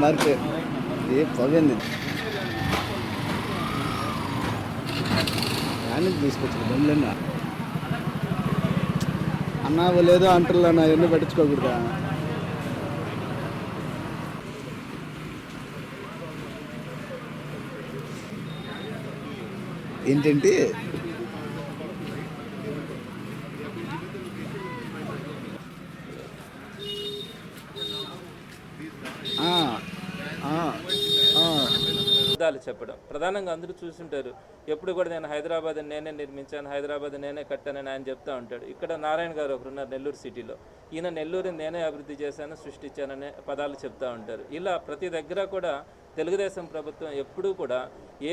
Market ఏ పగంది కానీ తీసుకొచ్చిన బండ్లన్నా అన్నా లేదో అంటారులన్నా ఎన్ని పట్టించుకోకూడదా. ఏంటంటే చెప్పడం ప్రధానంగా అందరూ చూస్తుంటారు. ఎప్పుడు కూడా నేను హైదరాబాద్ నేనే నిర్మించాను, హైదరాబాద్ నేనే కట్టానని ఆయన చెప్తూ ఉంటాడు. ఇక్కడ నారాయణ గారు ఒకరున్నారు నెల్లూరు సిటీలో, ఈయన నెల్లూరుని నేనే అభివృద్ధి చేశాను, సృష్టించాననే పదాలు చెప్తూ ఉంటారు. ఇలా ప్రతి దగ్గర కూడా తెలుగుదేశం ప్రభుత్వం ఎప్పుడూ కూడా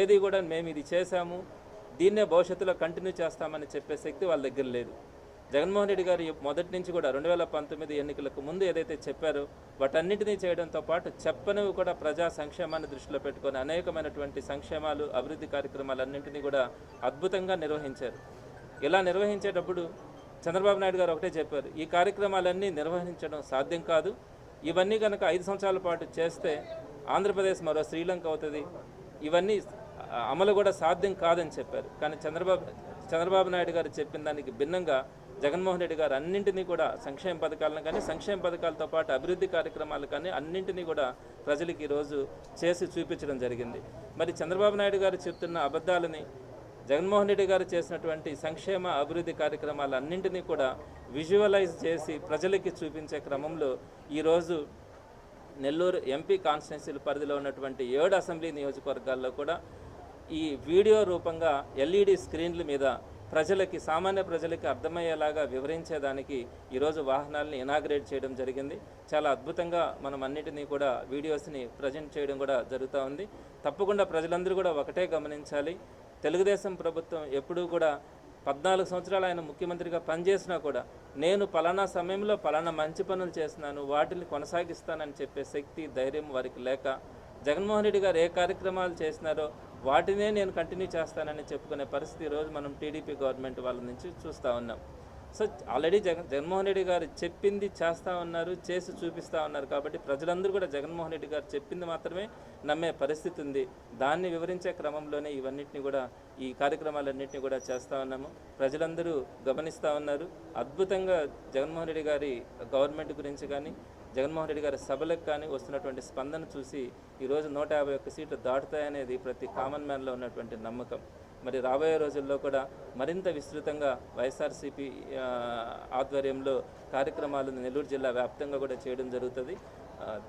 ఏది కూడా మేము ఇది చేశాము, దీన్నే భవిష్యత్తులో కంటిన్యూ చేస్తామని చెప్పే శక్తి వాళ్ళ దగ్గర లేదు. జగన్మోహన్ రెడ్డి గారు మొదటి నుంచి కూడా 2019 ఎన్నికలకు ముందు ఏదైతే చెప్పారో వాటన్నిటినీ చేయడంతో పాటు చెప్పనివి కూడా ప్రజా సంక్షేమాన్ని దృష్టిలో పెట్టుకొని అనేకమైనటువంటి సంక్షేమాలు, అభివృద్ధి కార్యక్రమాలన్నింటినీ కూడా అద్భుతంగా నిర్వహించారు. ఇలా నిర్వహించేటప్పుడు చంద్రబాబు నాయుడు గారు ఒకటే చెప్పారు, ఈ కార్యక్రమాలన్నీ నిర్వహించడం సాధ్యం కాదు, ఇవన్నీ కనుక 5 సంవత్సరాల పాటు చేస్తే ఆంధ్రప్రదేశ్ మరో శ్రీలంక అవుతుంది, ఇవన్నీ అమలు కూడా సాధ్యం కాదని చెప్పారు. కానీ చంద్రబాబు నాయుడు గారు చెప్పిన దానికి భిన్నంగా జగన్మోహన్ రెడ్డి గారు అన్నింటినీ కూడా సంక్షేమ పథకాలను కానీ, సంక్షేమ పథకాలతో పాటు అభివృద్ధి కార్యక్రమాలు కానీ అన్నింటినీ కూడా ప్రజలకు ఈరోజు చేసి చూపించడం జరిగింది. మరి చంద్రబాబు నాయుడు గారు చెప్తున్న అబద్ధాలని జగన్మోహన్ రెడ్డి గారు చేసినటువంటి సంక్షేమ అభివృద్ధి కార్యక్రమాలు అన్నింటినీ కూడా విజువలైజ్ చేసి ప్రజలకి చూపించే క్రమంలో ఈరోజు నెల్లూరు ఎంపీ కాన్స్టిట్యున్సీ పరిధిలో ఉన్నటువంటి 7 అసెంబ్లీ నియోజకవర్గాల్లో కూడా ఈ వీడియో రూపంగా LED స్క్రీన్ల మీద ప్రజలకి, సామాన్య ప్రజలకి అర్థమయ్యేలాగా వివరించేదానికి ఈరోజు వాహనాలని ఇనాగ్రేట్ చేయడం జరిగింది. చాలా అద్భుతంగా మనం అన్నిటినీ కూడా వీడియోస్ని ప్రజెంట్ చేయడం కూడా జరుగుతూ ఉంది. తప్పకుండా ప్రజలందరూ కూడా ఒకటే గమనించాలి, తెలుగుదేశం ప్రభుత్వం ఎప్పుడూ కూడా 14 సంవత్సరాలు ఆయన ముఖ్యమంత్రిగా పనిచేసినా కూడా నేను పలానా సమయంలో పలానా మంచి పనులు చేస్తున్నాను, వాటిని కొనసాగిస్తానని చెప్పే శక్తి, ధైర్యం వారికి లేక జగన్మోహన్ రెడ్డి గారు ఏ కార్యక్రమాలు చేసినారో వాటినే నేను కంటిన్యూ చేస్తానని చెప్పుకునే పరిస్థితి ఈరోజు మనం టీడీపీ గవర్నమెంట్ వాళ్ళ నుంచి చూస్తూ ఉన్నాం. సో ఆల్రెడీ జగన్మోహన్ రెడ్డి గారు చెప్పింది చేస్తూ ఉన్నారు, చేసి చూపిస్తూ ఉన్నారు. కాబట్టి ప్రజలందరూ కూడా జగన్మోహన్ రెడ్డి గారు చెప్పింది మాత్రమే నమ్మే పరిస్థితి ఉంది. దాన్ని వివరించే క్రమంలోనే ఇవన్నిటిని కూడా, ఈ కార్యక్రమాలన్నింటినీ కూడా చేస్తూ ఉన్నాము. ప్రజలందరూ గమనిస్తూ ఉన్నారు. అద్భుతంగా జగన్మోహన్ రెడ్డి గారి గవర్నమెంట్ గురించి కానీ, జగన్మోహన్ రెడ్డి గారి సభలకు కానీ వస్తున్నటువంటి స్పందన చూసి ఈరోజు 151 సీట్లు దాటుతాయనేది ప్రతి కామన్ మ్యాన్లో ఉన్నటువంటి నమ్మకం. మరి రాబోయే రోజుల్లో కూడా మరింత విస్తృతంగా వైఎస్ఆర్సీపీ ఆధ్వర్యంలో కార్యక్రమాలను నెల్లూరు జిల్లా వ్యాప్తంగా కూడా చేయడం జరుగుతుంది.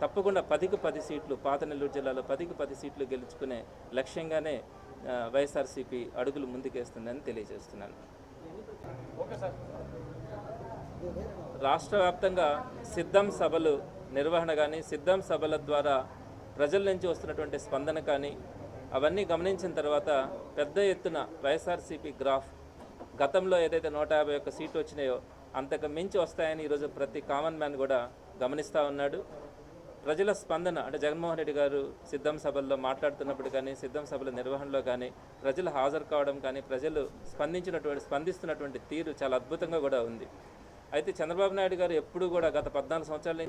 తప్పకుండా 10కి 10 సీట్లు, పాత నెల్లూరు జిల్లాలో 10కి 10 సీట్లు గెలుచుకునే లక్ష్యంగానే వైఎస్ఆర్సీపీ అడుగులు ముందుకేస్తుందని తెలియజేస్తున్నాను. రాష్ట్ర వ్యాప్తంగా సిద్ధం సభలు నిర్వహణ కానీ, సిద్ధం సభల ద్వారా ప్రజల నుంచి వస్తున్నటువంటి స్పందన కానీ అవన్నీ గమనించిన తర్వాత పెద్ద ఎత్తున వైఎస్ఆర్సీపీ గ్రాఫ్ గతంలో ఏదైతే 151 సీట్లు వచ్చినాయో అంతకు మించి వస్తాయని ఈరోజు ప్రతి కామన్ మ్యాన్ కూడా గమనిస్తూ ఉన్నాడు. ప్రజల స్పందన అంటే జగన్మోహన్ రెడ్డి గారు సిద్ధం సభల్లో మాట్లాడుతున్నప్పుడు కానీ, సిద్ధం సభల నిర్వహణలో కానీ, ప్రజలు హాజరు కావడం కానీ, ప్రజలు స్పందిస్తున్నటువంటి తీరు చాలా అద్భుతంగా కూడా ఉంది. అయితే చంద్రబాబు నాయుడు గారు ఎప్పుడు కూడా గత 14 సంవత్సరాల